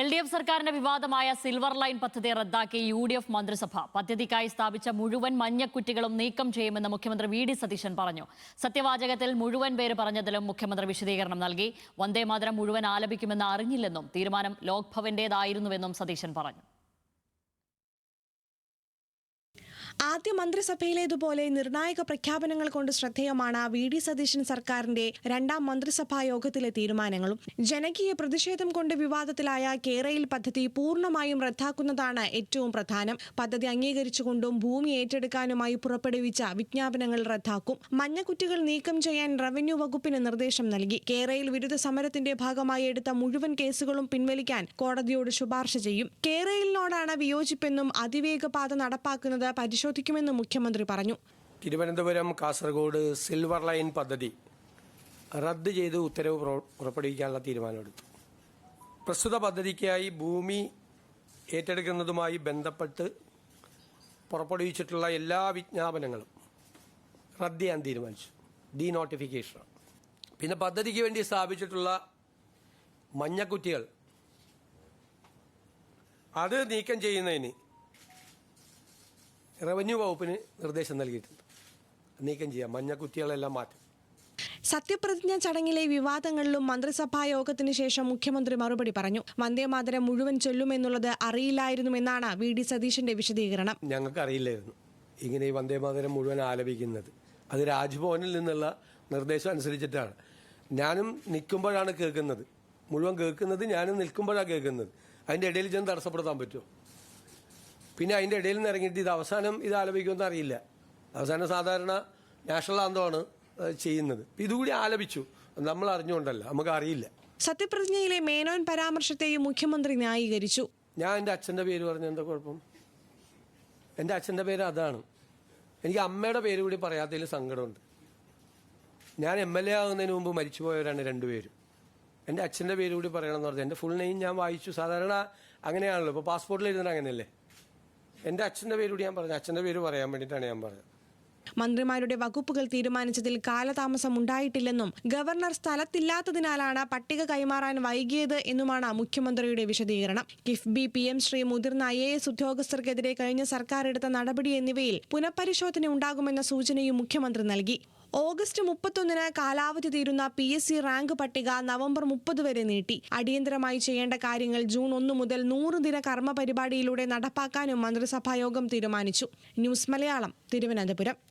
LDF സർക്കാരിന്റെ വിവാദമായ silver line പദ്ധതി റദ്ദാക്കി UDF മന്ത്രിസഭ. പദ്ധതിക്കായി സ്ഥാപിച്ച മുഴുവൻ മഞ്ഞക്കുറ്റികളും നീക്കം ചെയ്യുമെന്ന് മുഖ്യമന്ത്രി വി.ഡി. സതീശൻ പറഞ്ഞു. സത്യവാചകത്തിൽ മുഴുവൻ പേര് പറഞ്ഞതിലും മുഖ്യമന്ത്രി വിശദീകരണം നൽകി. വന്ദേമാതരം മുഴുവൻ ആലപിക്കുമെന്ന് അറിഞ്ഞില്ലെന്നും തീരുമാനം ലോക്ഭവന്റേതായിരുന്നുവെന്നും സതീശൻ പറഞ്ഞു. ആദ്യ മന്ത്രിസഭയിലേതുപോലെ നിർണായക പ്രഖ്യാപനങ്ങൾ കൊണ്ട് ശ്രദ്ധേയമാണ് വി.ഡി. സതീശൻ സർക്കാരിന്റെ രണ്ടാം മന്ത്രിസഭാ യോഗത്തിലെ തീരുമാനങ്ങളും. ജനകീയ പ്രതിഷേധം കൊണ്ട് വിവാദത്തിലായ കേരയിൽ പദ്ധതി പൂർണ്ണമായും റദ്ദാക്കുന്നതാണ് ഏറ്റവും പ്രധാനം. പദ്ധതി അംഗീകരിച്ചുകൊണ്ടും ഭൂമി ഏറ്റെടുക്കാനുമായി പുറപ്പെടുവിച്ച വിജ്ഞാപനങ്ങൾ റദ്ദാക്കും. മഞ്ഞക്കുറ്റികൾ നീക്കം ചെയ്യാൻ റവന്യൂ വകുപ്പിന് നിർദ്ദേശം നൽകി. കേരയിൽ വിരുദ്ധ സമരത്തിന്റെ ഭാഗമായി എടുത്ത മുഴുവൻ കേസുകളും പിൻവലിക്കാൻ കോടതിയോട് ശുപാർശ ചെയ്യും. കേരയിലിനോടാണ് വിയോജിപ്പെന്നും അതിവേഗ പാത നടപ്പാക്കുന്നത് പരിശോധിക്കുമെന്ന് മുഖ്യമന്ത്രി പറഞ്ഞു. തിരുവനന്തപുരം കാസർഗോഡ് സിൽവർ ലൈൻ പദ്ധതി റദ്ദ് ചെയ്ത് ഉത്തരവ് പുറപ്പെടുവിക്കാനുള്ള തീരുമാനമെടുത്തു. പ്രസ്തുത പദ്ധതിക്കായി ഭൂമി ഏറ്റെടുക്കുന്നതുമായി ബന്ധപ്പെട്ട് പുറപ്പെടുവിച്ചിട്ടുള്ള എല്ലാ വിജ്ഞാപനങ്ങളും റദ്ദ് ചെയ്യാൻ തീരുമാനിച്ചു. ഡീനോട്ടിഫിക്കേഷൻ. പിന്നെ പദ്ധതിക്ക് വേണ്ടി സ്ഥാപിച്ചിട്ടുള്ള മഞ്ഞക്കുറ്റികൾ അത് നീക്കം ചെയ്യുന്നതിന് റവന്യൂ വകുപ്പിന് നിർദ്ദേശം നൽകിയിട്ടുണ്ട്. നീക്കം ചെയ്യാം, മഞ്ഞക്കുറ്റികളെല്ലാം മാറ്റും. സത്യപ്രതിജ്ഞ ചടങ്ങിലെ വിവാദങ്ങളിലും മന്ത്രിസഭാ യോഗത്തിന് ശേഷം മുഖ്യമന്ത്രി മറുപടി പറഞ്ഞു. വന്ദേമാതരം മുഴുവൻ ചൊല്ലുമെന്നുള്ളത് അറിയില്ലായിരുന്നുവെന്നാണ് വി.ഡി. സതീശന്റെ വിശദീകരണം. ഞങ്ങൾക്ക് അറിയില്ലായിരുന്നു ഇങ്ങനെ ഈ വന്ദേമാതരം മുഴുവൻ ആലപിക്കുന്നത്. അത് രാജ്ഭവനിൽ നിന്നുള്ള നിർദ്ദേശം അനുസരിച്ചിട്ടാണ്. ഞാനും നിൽക്കുമ്പോഴാണ് കേൾക്കുന്നത്, മുഴുവൻ കേൾക്കുന്നത് ഞാനും നിൽക്കുമ്പോഴാണ് കേൾക്കുന്നത്. അതിൻ്റെ ഇടയിൽ ചെന്ന് തടസ്സപ്പെടുത്താൻ പറ്റുമോ? പിന്നെ അതിൻ്റെ ഇടയിൽ നിന്ന് ഇറങ്ങിയിട്ട് ഇത് അവസാനം ഇത് ആലപിക്കുമെന്ന് അറിയില്ല. അവസാനം സാധാരണ നാഷണൽ ആന്തമാണ് ചെയ്യുന്നത്. ഇതുകൂടി ആലപിച്ചു, നമ്മൾ അറിഞ്ഞുകൊണ്ടല്ല, നമുക്ക് അറിയില്ല. സത്യപ്രതിജ്ഞയിലെ മേനോൻ പരാമർശത്തെയും മുഖ്യമന്ത്രി ന്യായീകരിച്ചു. ഞാൻ എൻ്റെ അച്ഛൻ്റെ പേര് പറഞ്ഞ എന്താ കുഴപ്പം? എൻ്റെ അച്ഛൻ്റെ പേര് അതാണ്. എനിക്ക് അമ്മയുടെ പേര് കൂടി പറയാത്തതിൽ സങ്കടമുണ്ട്. ഞാൻ MLA ആകുന്നതിന് മുമ്പ് മരിച്ചുപോയവരാണ് രണ്ടുപേരും. എൻ്റെ അച്ഛൻ്റെ പേര് കൂടി പറയണമെന്ന് പറഞ്ഞത്. എൻ്റെ ഫുൾ നെയിം ഞാൻ വായിച്ചു. സാധാരണ അങ്ങനെയാണല്ലോ, ഇപ്പോൾ പാസ്പോർട്ടിൽ എഴുതുന്നത് അങ്ങനെയല്ലേ. എൻ്റെ അച്ഛൻ്റെ പേര് കൂടി ഞാൻ പറഞ്ഞു. അച്ഛൻ്റെ പേര് പറയാൻ വേണ്ടിയിട്ടാണ് ഞാൻ പറഞ്ഞത്. മന്ത്രിമാരുടെ വകുപ്പുകൾ തീരുമാനിച്ചതിൽ കാലതാമസം ഉണ്ടായിട്ടില്ലെന്നും ഗവർണർ സ്ഥലത്തില്ലാത്തതിനാലാണ് പട്ടിക കൈമാറാൻ വൈകിയത് എന്നുമാണ് മുഖ്യമന്ത്രിയുടെ വിശദീകരണം. കിഫ്ബി, PM ശ്രീ, മുതിർന്ന IAS ഉദ്യോഗസ്ഥർക്കെതിരെ കഴിഞ്ഞ സർക്കാർ എടുത്ത നടപടി എന്നിവയിൽ പുനഃപരിശോധന ഉണ്ടാകുമെന്ന സൂചനയും മുഖ്യമന്ത്രി നൽകി. ഓഗസ്റ്റ് 31 കാലാവധി തീരുന്ന PSC റാങ്ക് പട്ടിക നവംബർ 30 വരെ നീട്ടി. അടിയന്തരമായി ചെയ്യേണ്ട കാര്യങ്ങൾ ജൂൺ 1 മുതൽ 100 ദിന കർമ്മ പരിപാടിയിലൂടെ നടപ്പാക്കാനും മന്ത്രിസഭായോഗം തീരുമാനിച്ചു. ന്യൂസ് മലയാളം, തിരുവനന്തപുരം.